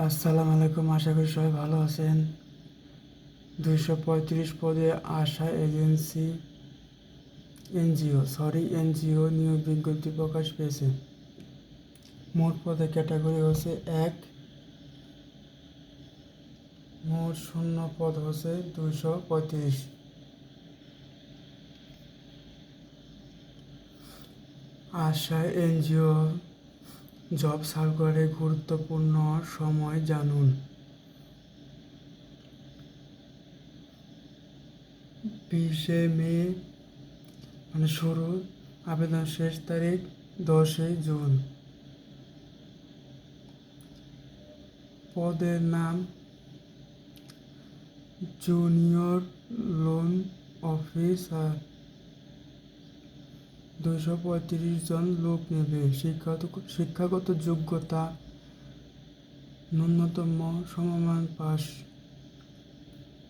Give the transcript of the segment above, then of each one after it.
আসসালামু আলাইকুম, আশা করি সবাই ভালো আছেন। 235 পদে আশা এনজিও নিয়োগ বিজ্ঞপ্তি প্রকাশ পেয়েছে। মোট পদের ক্যাটাগরি হচ্ছে 1, মোট শূন্য পদ হচ্ছে 235। আশা এনজিও জব সার্কুলারের গুরুত্বপূর্ণ সময় জানুন। 20 মে শুরু, আবেদন শেষ তারিখ 10 জুন। পদের নাম জুনিয়র লোন অফিসার। 235 জন লোক নেবে। শিক্ষাগত যোগ্যতা ন্যূনতম সমমান পাস।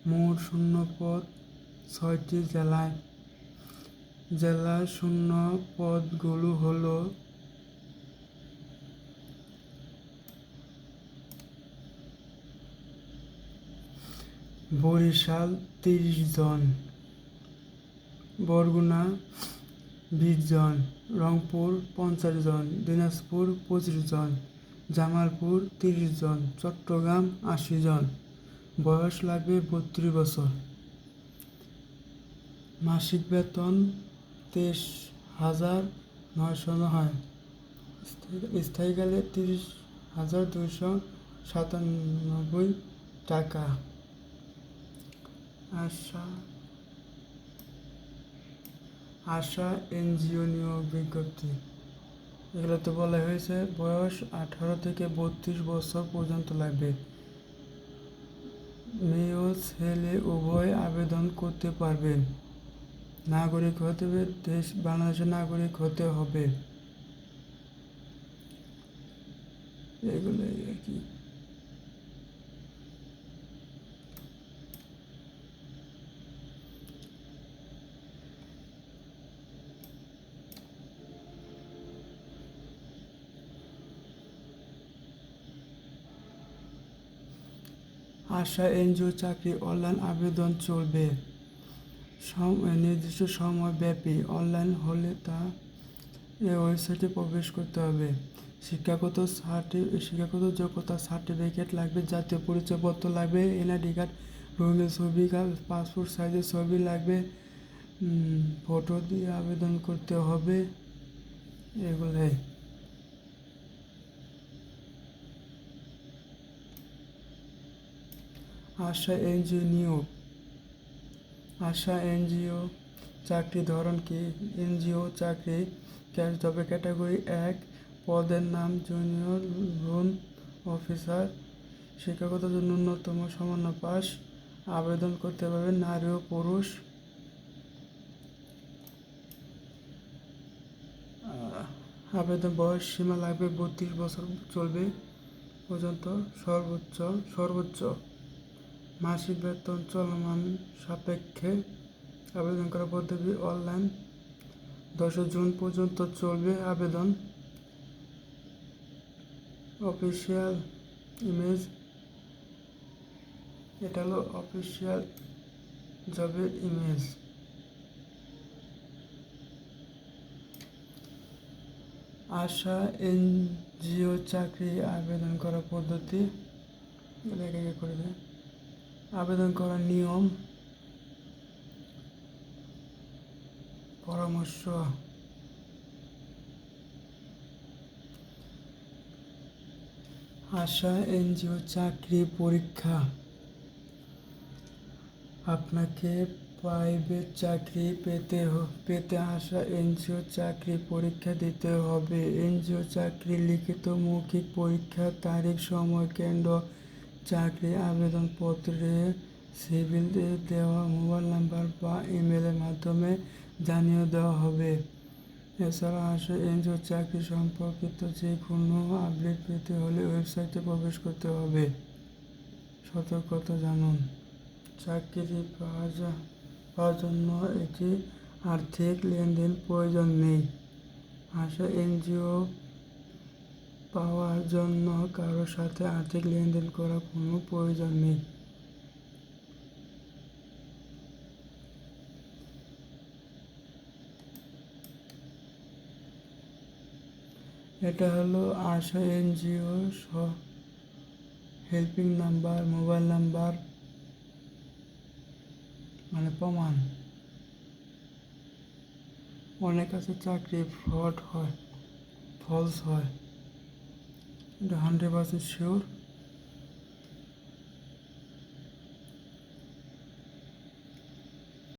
মোট শূন্য পদ 6টি জেলায়। জেলার শূন্য পদগুলো হলো বরিশাল 30 জন, বরগুনা 20 জন, রংপুর 50 জন, দিনাজপুর 25 জন, জামালপুর 30 জন, চট্টগ্রাম 80 জন। বয়স লাগবে 32 বছর। মাসিক বেতন 23,900 হয়। স্থায়ীকালে 30,297 টাকা। আশা এনজিও নিয়োগ বিজ্ঞপ্তি। এগুলো তো বলা হয়েছে, বয়স 18 থেকে 32 বছর পর্যন্ত লাগবে। মেয়ে ও ছেলে উভয় আবেদন করতে পারবেন। নাগরিক হতে হবে, বাংলাদেশের নাগরিক হতে হবে। এগুলোই আর কি। আশা এনজিও চাকরি অনলাইন আবেদন চলবে। নির্দিষ্ট সময় ব্যাপী। অনলাইন হলে তা এই ওয়েবসাইটে প্রবেশ করতে হবে। শিক্ষাগত যোগ্যতা সার্টিফিকেট লাগবে, জাতীয় পরিচয়পত্র লাগবে, এনআইডি কার্ড, রঙিন ছবি, পাসপোর্ট সাইজের ছবি লাগবে, ফটো দিয়ে আবেদন করতে হবে। এগুলাই। আশা এনজিও নিয়োগ। আশা এনজিও চাকরি ধরন কি? এনজিও চাকরি। তবে ক্যাটাগরি 1, পদের নাম জুনিয়র লোন অফিসার। শিক্ষাগত ন্যূনতম সামান্য পাস। আবেদন করতে পারবেন নারী ও পুরুষ। আবেদন বয়স সীমা লাগবে 32 বছর চলবে পর্যন্ত সর্বোচ্চ। মাসিক বেতন চলমান সাপেক্ষে। আবেদন করার পদ্ধতি অনলাইন। 10 জুন পর্যন্ত চলবে আবেদন। Official image. এটা হলো অফিসিয়াল জবের ইমেজ। আশা এনজিও চাকরি আবেদন করার পদ্ধতি করে দেয়। আবেদন করার নিয়ম, পরামর্শ। আশা এনজিও চাকরি পরীক্ষা। আপনাকে প্রাইভেট চাকরি পেতে আশা এনজিও চাকরি পরীক্ষা দিতে হবে। এনজিও চাকরি লিখিত মৌখিক পরীক্ষা, তারিখ, সময়, কেন্দ্র, চাকরি আবেদনপত্রে সিভিল দেওয়া মোবাইল নাম্বার বা ইমেলের মাধ্যমে জানিয়ে দেওয়া হবে। এছাড়া আশা এনজিও চাকরি সম্পর্কিত যে কোনো আপডেট পেতে হলে ওয়েবসাইটে প্রবেশ করতে হবে। সতর্কতা জানুন। চাকরি পাওয়ার জন্য একটি আর্থিক লেনদেন প্রয়োজন নেই। আশা এনজিও পাওয়ার জন্য কারোর সাথে আর্থিক লেনদেন করার কোনো প্রয়োজন নেই। এটা হলো Asha NGO helping number, mobile number, মানে প্রমাণ। অনেক কাছে চাকরি ফ্রড হয়, ফলস হয়, এটা 100% শিওর।